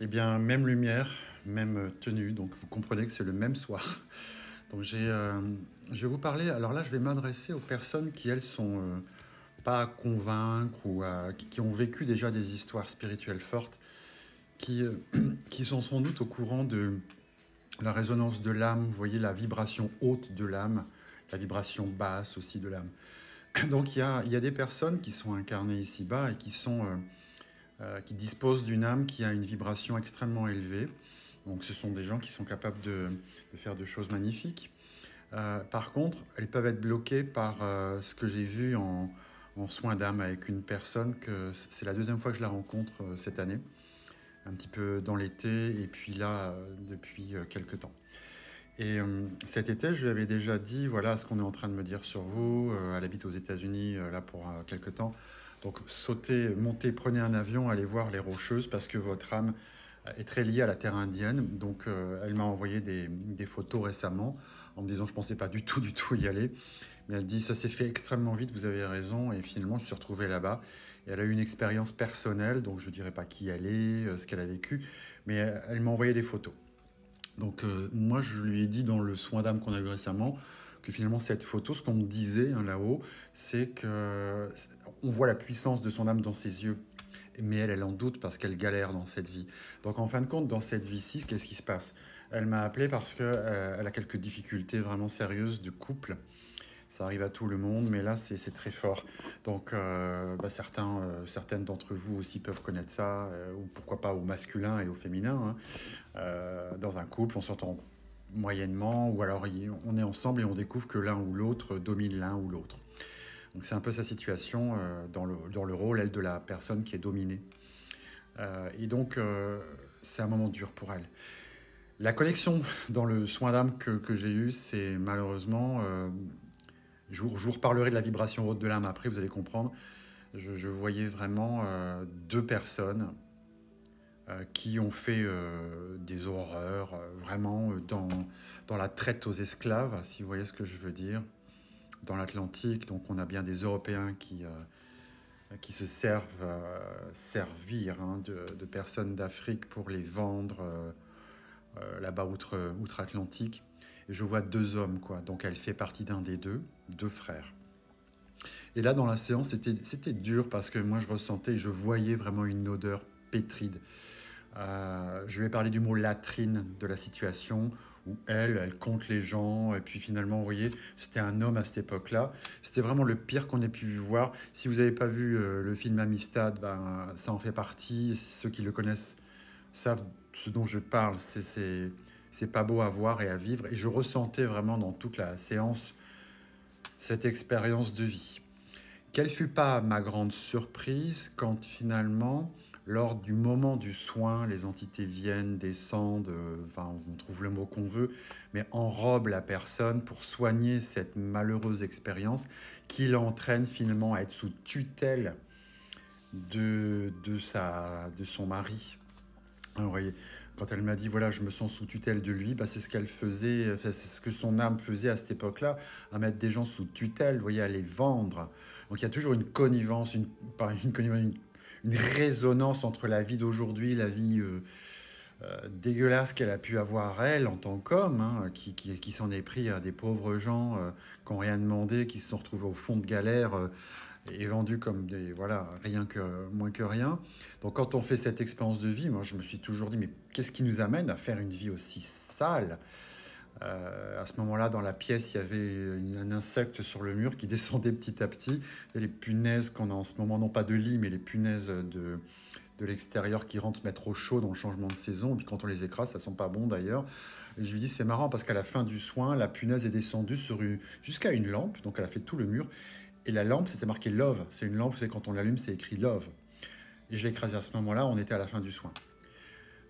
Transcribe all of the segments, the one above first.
Eh bien, même lumière, même tenue, donc vous comprenez que c'est le même soir. Donc je vais vous parler, alors là je vais m'adresser aux personnes qui elles sont pas à convaincre ou qui ont vécu déjà des histoires spirituelles fortes, qui, euh, qui sont sans doute au courant de la résonance de l'âme, vous voyez la vibration haute de l'âme, la vibration basse aussi de l'âme. Donc il y a des personnes qui sont incarnées ici-bas et qui disposent d'une âme qui a une vibration extrêmement élevée. Donc ce sont des gens qui sont capables de faire de choses magnifiques. Par contre, elles peuvent être bloquées par ce que j'ai vu en soins d'âme avec une personne que c'est la deuxième fois que je la rencontre cette année, un petit peu dans l'été et puis là depuis quelques temps. Et cet été, je lui avais déjà dit, voilà ce qu'on est en train de me dire sur vous. Elle habite aux États-Unis là pour quelques temps. Donc sautez, montez, prenez un avion, allez voir les Rocheuses parce que votre âme est très liée à la terre indienne. Donc elle m'a envoyé des photos récemment en me disant je pensais pas du tout y aller. Mais elle dit ça s'est fait extrêmement vite, vous avez raison. Et finalement je me suis retrouvé là-bas. Et elle a eu une expérience personnelle, donc je ne dirais pas qui elle est, ce qu'elle a vécu, mais elle m'a envoyé des photos. Donc moi, je lui ai dit dans le soin d'âme qu'on a eu récemment que finalement cette photo, ce qu'on me disait là-haut, c'est que on voit la puissance de son âme dans ses yeux, mais elle en doute parce qu'elle galère dans cette vie. Donc en fin de compte, dans cette vie-ci, qu'est-ce qui se passe? Elle m'a appelé parce que elle a quelques difficultés vraiment sérieuses de couple. Ça arrive à tout le monde, mais là, c'est très fort. Donc, certaines d'entre vous aussi peuvent connaître ça, ou pourquoi pas au masculin et au féminin. Hein. Dans un couple, on s'entend moyennement, ou alors on est ensemble et on découvre que l'un ou l'autre domine l'un ou l'autre. Donc, c'est un peu sa situation dans le rôle, elle, de la personne qui est dominée. Et donc, c'est un moment dur pour elle. La connexion dans le soin d'âme que j'ai eu, c'est malheureusement je vous reparlerai de la vibration haute de l'âme après, vous allez comprendre. Je voyais vraiment deux personnes qui ont fait des horreurs, vraiment dans la traite aux esclaves, si vous voyez ce que je veux dire, dans l'Atlantique. Donc on a bien des Européens qui se servent, servir hein, de personnes d'Afrique pour les vendre là-bas outre-Atlantique. Et je vois deux hommes, quoi. Donc elle fait partie d'un des deux frères. Et là, dans la séance, c'était dur parce que moi, je ressentais, je voyais vraiment une odeur pétride. Je lui ai parlé du mot latrine de la situation où elle compte les gens. Et puis finalement, vous voyez, c'était un homme à cette époque-là. C'était vraiment le pire qu'on ait pu voir. Si vous n'avez pas vu le film Amistad, ben, ça en fait partie. Ceux qui le connaissent savent ce dont je parle. C'est pas beau à voir et à vivre. Et je ressentais vraiment dans toute la séance cette expérience de vie. Quelle fut pas ma grande surprise quand finalement, lors du moment du soin, les entités viennent, descendent, enfin on trouve le mot qu'on veut, mais enrobent la personne pour soigner cette malheureuse expérience qui l'entraîne finalement à être sous tutelle de son mari. Alors, vous voyez, quand elle m'a dit voilà, je me sens sous tutelle de lui, bah, c'est ce qu'elle faisait, enfin, c'est ce que son âme faisait à cette époque-là, à mettre des gens sous tutelle, vous voyez, à les vendre. Donc il y a toujours une connivence, une résonance entre la vie d'aujourd'hui, la vie dégueulasse qu'elle a pu avoir elle en tant qu'homme, hein, qui s'en est pris à des pauvres gens qui n'ont rien demandé, qui se sont retrouvés au fond de galère. Et vendus comme des voilà rien que moins que rien. Donc quand on fait cette expérience de vie, moi je me suis toujours dit mais qu'est-ce qui nous amène à faire une vie aussi sale? À ce moment-là, dans la pièce, il y avait un insecte sur le mur qui descendait petit à petit. Et les punaises qu'on a en ce moment, non pas de lit, mais les punaises de l'extérieur qui rentrent mettre au chaud dans le changement de saison. Et puis quand on les écrase, ça sent pas bon d'ailleurs. Et je lui dis c'est marrant parce qu'à la fin du soin, la punaise est descendue jusqu'à une lampe, donc elle a fait tout le mur. Et la lampe, c'était marqué Love. C'est une lampe, c'est quand on l'allume, c'est écrit Love. Et je l'ai écrasé à ce moment-là, on était à la fin du soin.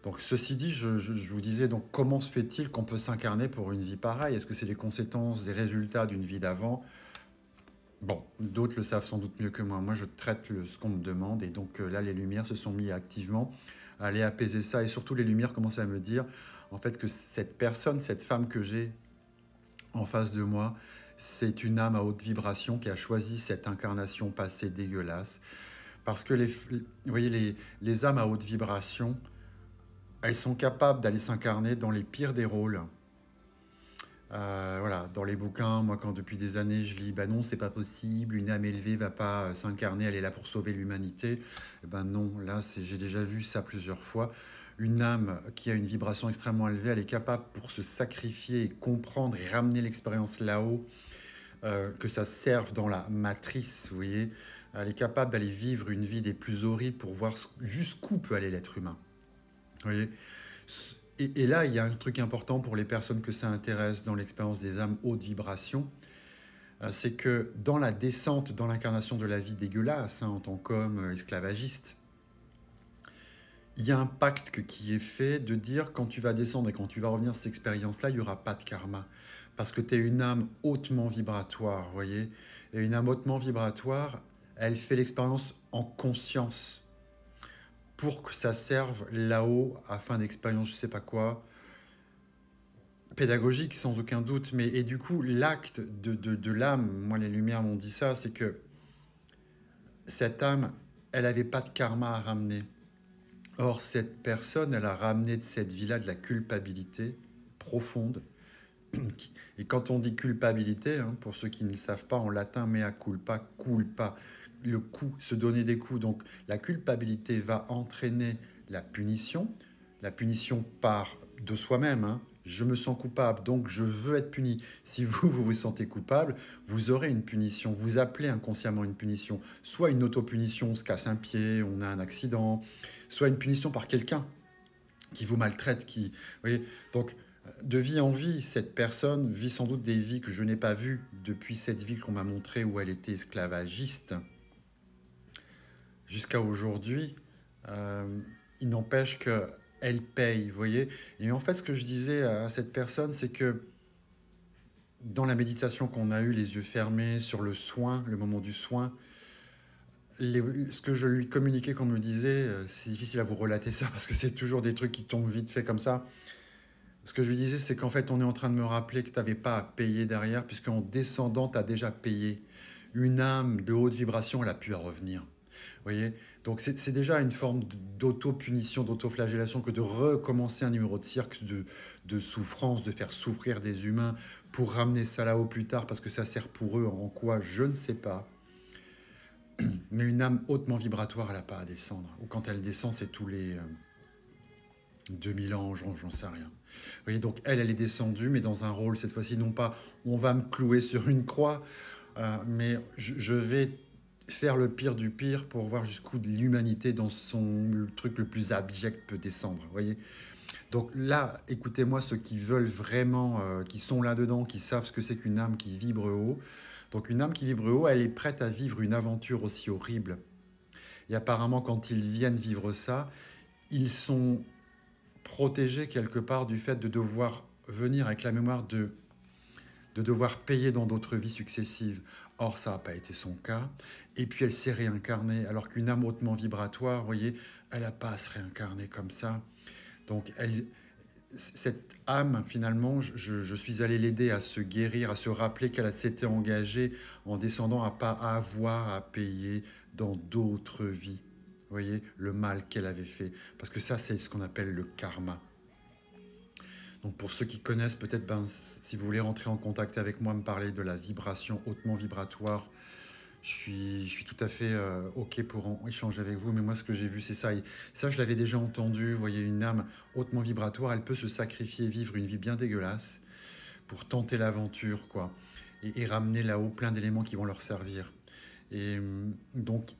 Donc ceci dit, je vous disais, donc comment se fait-il qu'on peut s'incarner pour une vie pareille? Est-ce que c'est les conséquences, les résultats d'une vie d'avant? Bon, d'autres le savent sans doute mieux que moi. Moi, je traite ce qu'on me demande. Et donc là, les lumières se sont mis activement à aller apaiser ça. Et surtout, les lumières commencent à me dire, en fait, que cette personne, cette femme que j'ai en face de moi, c'est une âme à haute vibration qui a choisi cette incarnation passée dégueulasse. Parce que vous voyez, les âmes à haute vibration elles sont capables d'aller s'incarner dans les pires des rôles. Voilà, dans les bouquins, moi, quand depuis des années je lis, ben non, c'est pas possible, une âme élevée va pas s'incarner, elle est là pour sauver l'humanité. Eh ben non, là, j'ai déjà vu ça plusieurs fois. Une âme qui a une vibration extrêmement élevée, elle est capable pour se sacrifier, et comprendre et ramener l'expérience là-haut, que ça serve dans la matrice, vous voyez. Elle est capable d'aller vivre une vie des plus horribles pour voir jusqu'où peut aller l'être humain. Vous voyez. Et là, il y a un truc important pour les personnes que ça intéresse dans l'expérience des âmes haute vibration, c'est que dans la descente, dans l'incarnation de la vie dégueulasse, hein, en tant qu'homme esclavagiste, il y a un pacte qui est fait de dire quand tu vas descendre et quand tu vas revenir cette expérience-là, il n'y aura pas de karma. Parce que tu es une âme hautement vibratoire, vous voyez. Et une âme hautement vibratoire, elle fait l'expérience en conscience pour que ça serve là-haut à fin d'expérience, je ne sais pas quoi, pédagogique sans aucun doute. Mais, et du coup, l'acte de l'âme, moi les Lumières m'ont dit ça, c'est que cette âme, elle n'avait pas de karma à ramener. Or, cette personne, elle a ramené de cette vie-là de la culpabilité profonde. Et quand on dit culpabilité, hein, pour ceux qui ne le savent pas, en latin, mea culpa, culpa, le coup, se donner des coups. Donc la culpabilité va entraîner la punition part de soi-même. Hein. Je me sens coupable, donc je veux être puni. Si vous vous sentez coupable, vous aurez une punition. Vous appelez inconsciemment une punition. Soit une autopunition, on se casse un pied, on a un accident, soit une punition par quelqu'un qui vous maltraite. Vous voyez. Donc, de vie en vie, cette personne vit sans doute des vies que je n'ai pas vues depuis cette vie qu'on m'a montrée où elle était esclavagiste jusqu'à aujourd'hui. Il n'empêche qu'elle paye, vous voyez. Et en fait, ce que je disais à cette personne, c'est que dans la méditation qu'on a eue, les yeux fermés, sur le soin, le moment du soin, ce que je lui communiquais, qu'on me disait, c'est difficile à vous relater ça, parce que c'est toujours des trucs qui tombent vite fait comme ça. Ce que je lui disais, c'est qu'en fait, on est en train de me rappeler que tu n'avais pas à payer derrière, puisqu'en descendant, tu as déjà payé. Une âme de haute vibration, elle a pu à revenir. Vous voyez. Donc c'est déjà une forme d'auto-punition, d'auto-flagellation que de recommencer un numéro de cirque de souffrance, de faire souffrir des humains pour ramener ça là-haut plus tard, parce que ça sert pour eux en quoi, je ne sais pas. Mais une âme hautement vibratoire, elle n'a pas à descendre. Ou quand elle descend, c'est tous les 2000 ans, j'en sais rien. Vous voyez, donc elle est descendue, mais dans un rôle, cette fois-ci, non pas on va me clouer sur une croix, mais je vais faire le pire du pire pour voir jusqu'où l'humanité dans le truc le plus abject peut descendre. Vous voyez. Donc là, écoutez-moi, ceux qui veulent vraiment, qui sont là-dedans, qui savent ce que c'est qu'une âme qui vibre haut. Donc une âme qui vibre haut, elle est prête à vivre une aventure aussi horrible. Et apparemment, quand ils viennent vivre ça, ils sont protégés quelque part du fait de devoir venir avec la mémoire de devoir payer dans d'autres vies successives. Or, ça n'a pas été son cas. Et puis, elle s'est réincarnée, alors qu'une âme hautement vibratoire, vous voyez, elle n'a pas à se réincarner comme ça. Donc, cette âme, finalement, je suis allé l'aider à se guérir, à se rappeler qu'elle s'était engagée en descendant à pas avoir à payer dans d'autres vies. Vous voyez, le mal qu'elle avait fait. Parce que ça, c'est ce qu'on appelle le karma. Donc pour ceux qui connaissent, peut-être, si vous voulez rentrer en contact avec moi, me parler de la vibration hautement vibratoire, je suis tout à fait OK pour en échanger avec vous. Mais moi, ce que j'ai vu, c'est ça. Et ça, je l'avais déjà entendu. Vous voyez, une âme hautement vibratoire, elle peut se sacrifier, vivre une vie bien dégueulasse pour tenter l'aventure, quoi. Et ramener là-haut plein d'éléments qui vont leur servir. Et donc,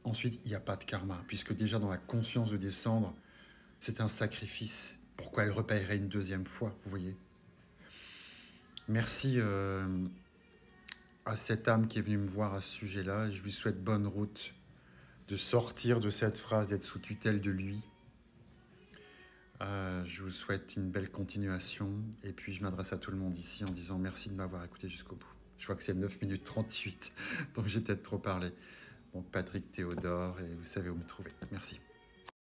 ensuite, il n'y a pas de karma, puisque déjà dans la conscience de descendre, c'est un sacrifice. Pourquoi elle repayerait une deuxième fois, vous voyez. Merci à cette âme qui est venue me voir à ce sujet-là. Je lui souhaite bonne route de sortir de cette phrase, d'être sous tutelle de lui. Je vous souhaite une belle continuation. Et puis, je m'adresse à tout le monde ici en disant merci de m'avoir écouté jusqu'au bout. Je crois que c'est 9 minutes 38, donc j'ai peut-être trop parlé. Donc, Patrick Théodore, et vous savez où me trouver. Merci.